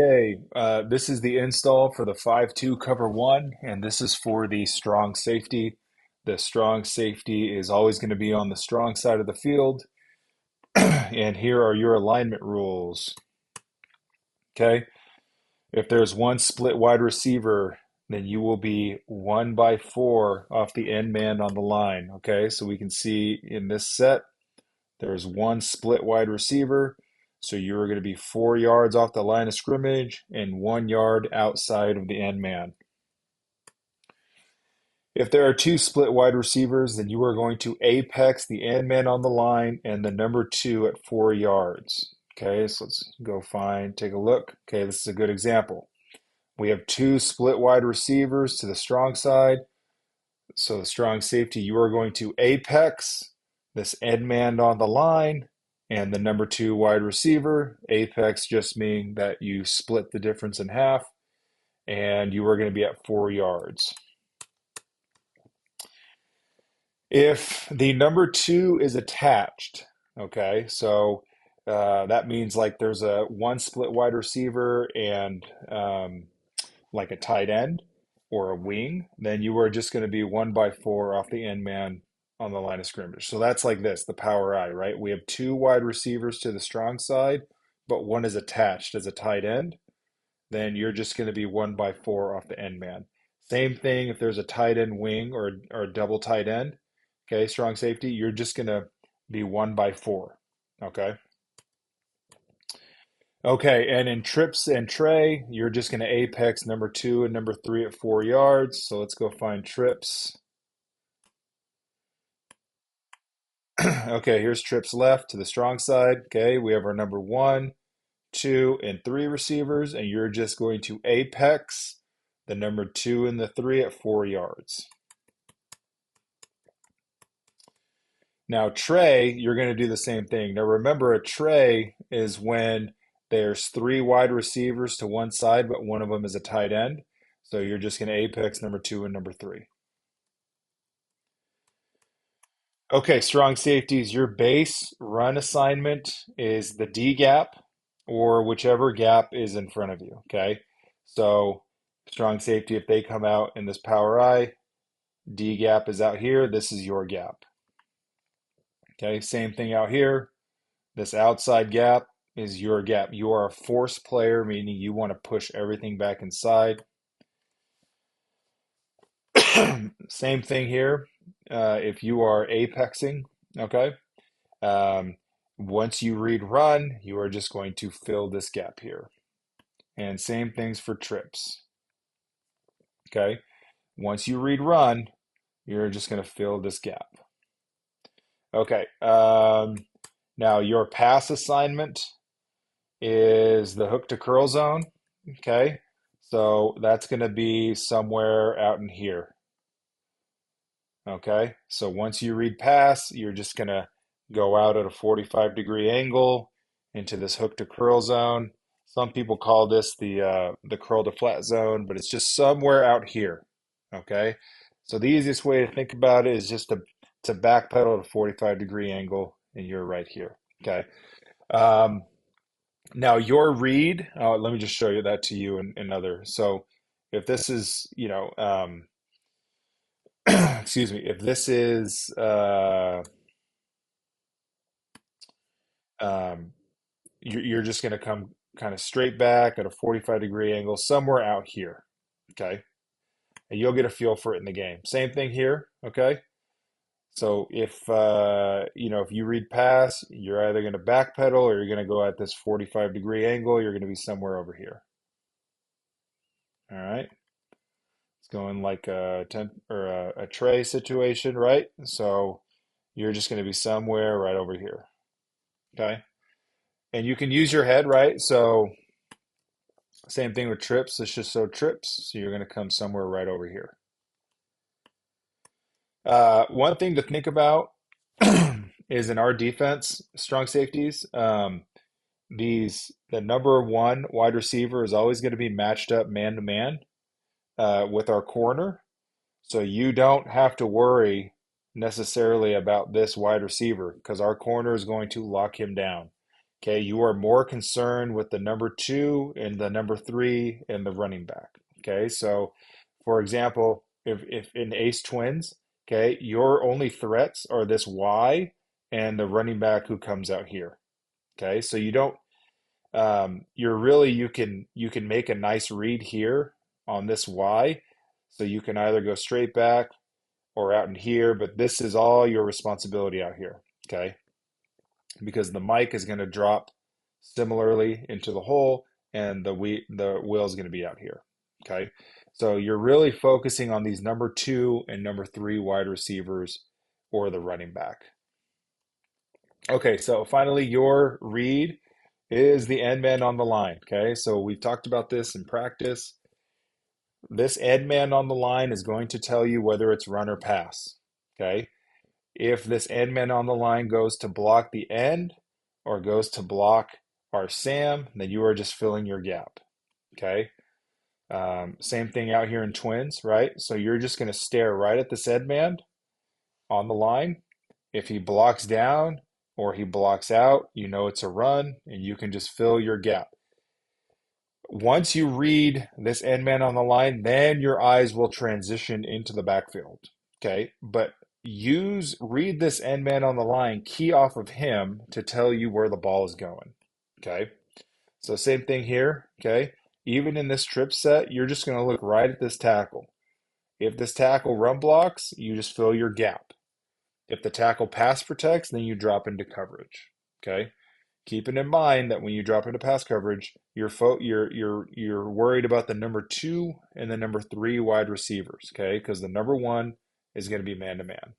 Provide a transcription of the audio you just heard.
Okay, this is the install for the 5-2 cover one, and this is for the strong safety. The strong safety is always going to be on the strong side of the field, and here are your alignment rules. Okay, if there's one split wide receiver, then you will be 1 by 4 off the end man on the line. Okay, so we can see in this set, there's one split wide receiver. So you're going to be 4 yards off the line of scrimmage and 1 yard outside of the end man. If there are two split wide receivers, then you are going to apex the end man on the line and the number two at 4 yards. Okay, so let's go take a look. Okay, this is a good example. We have two split wide receivers to the strong side. So the strong safety, you are going to apex this end man on the line and the number two wide receiver. Apex just meaning that you split the difference in half, and you are going to be at 4 yards. If the number two is attached, okay, so that means like there's a one split wide receiver and like a tight end or a wing, then you are just going to be 1 by 4 off the end man on the line of scrimmage. So that's like this, the power I, right? We have two wide receivers to the strong side, but one is attached as a tight end. Then you're just going to be 1 by 4 off the end man. Same thing if there's a tight end wing or a double tight end, okay, strong safety, you're just going to be 1 by 4, okay? Okay, and in trips and tray, you're just going to apex number two and number three at 4 yards. So let's go find trips. Okay, here's trips left to the strong side. Okay, we have our number one, two, and three receivers, and you're just going to apex the number two and the three at 4 yards. Now, tray, you're going to do the same thing. Now, remember, a tray is when there's three wide receivers to one side, but one of them is a tight end. So you're just going to apex number two and number three. Okay, strong safeties. Your base run assignment is the D gap or whichever gap is in front of you. Okay, so strong safety, if they come out in this power I, D gap is out here. This is your gap. Okay, same thing out here. This outside gap is your gap. You are a force player, meaning you want to push everything back inside. Same thing here. If you are apexing, okay, once you read run, you are just going to fill this gap here. And same things for trips, okay? Once you read run, you're just going to fill this gap. Okay, now your pass assignment is the hook to curl zone, okay? So that's going to be somewhere out in here. Okay, so once you read pass, you're just going to go out at a 45-degree angle into this hook to curl zone. Some people call this the curl to flat zone, but it's just somewhere out here. Okay, so the easiest way to think about it is just to backpedal at a 45-degree angle, and you're right here. Okay, um, now your read, let me just show you that to you in other. So if this is, excuse me, if this is um, you're just going to come kind of straight back at a 45-degree angle somewhere out here, okay? And you'll get a feel for it in the game. Same thing here, okay? So if you read pass, you're either going to backpedal or you're going to go at this 45-degree angle. You're going to be somewhere over here. All right. It's going like a tray situation, right? So you're just going to be somewhere right over here. Okay. And you can use your head, right? So same thing with trips. Let's just show trips. So you're going to come somewhere right over here. One thing to think about is in our defense, strong safeties, the number one wide receiver is always going to be matched up man to man with our corner. So you don't have to worry necessarily about this wide receiver because our corner is going to lock him down. Okay, you are more concerned with the number two and the number three and the running back. Okay, so for example, if in ace twins, okay, your only threats are this Y and the running back who comes out here. Okay, so you don't you're really you can make a nice read here on this Y. So you can either go straight back or out in here, but this is all your responsibility out here. Okay, because the mic is going to drop similarly into the hole and the wheel is going to be out here. Okay. So you're really focusing on these number two and number three wide receivers or the running back. Okay, so finally your read is the end man on the line. Okay, so we've talked about this in practice. This end man on the line is going to tell you whether it's run or pass. Okay, if this end man on the line goes to block the end or goes to block our Sam, then you are just filling your gap. Okay. Same thing out here in twins, right? So you're just going to stare right at this end man on the line. If he blocks down or he blocks out, you know it's a run and you can just fill your gap. Once you read this end man on the line, then your eyes will transition into the backfield. Okay. But read this end man on the line, key off of him to tell you where the ball is going. Okay. So same thing here. Okay. Even in this trip set, you're just going to look right at this tackle. If this tackle run blocks, you just fill your gap. If the tackle pass protects, then you drop into coverage. Okay. Keeping in mind that when you drop into pass coverage, you're worried about the number two and the number three wide receivers, okay? Because the number one is going to be man to man.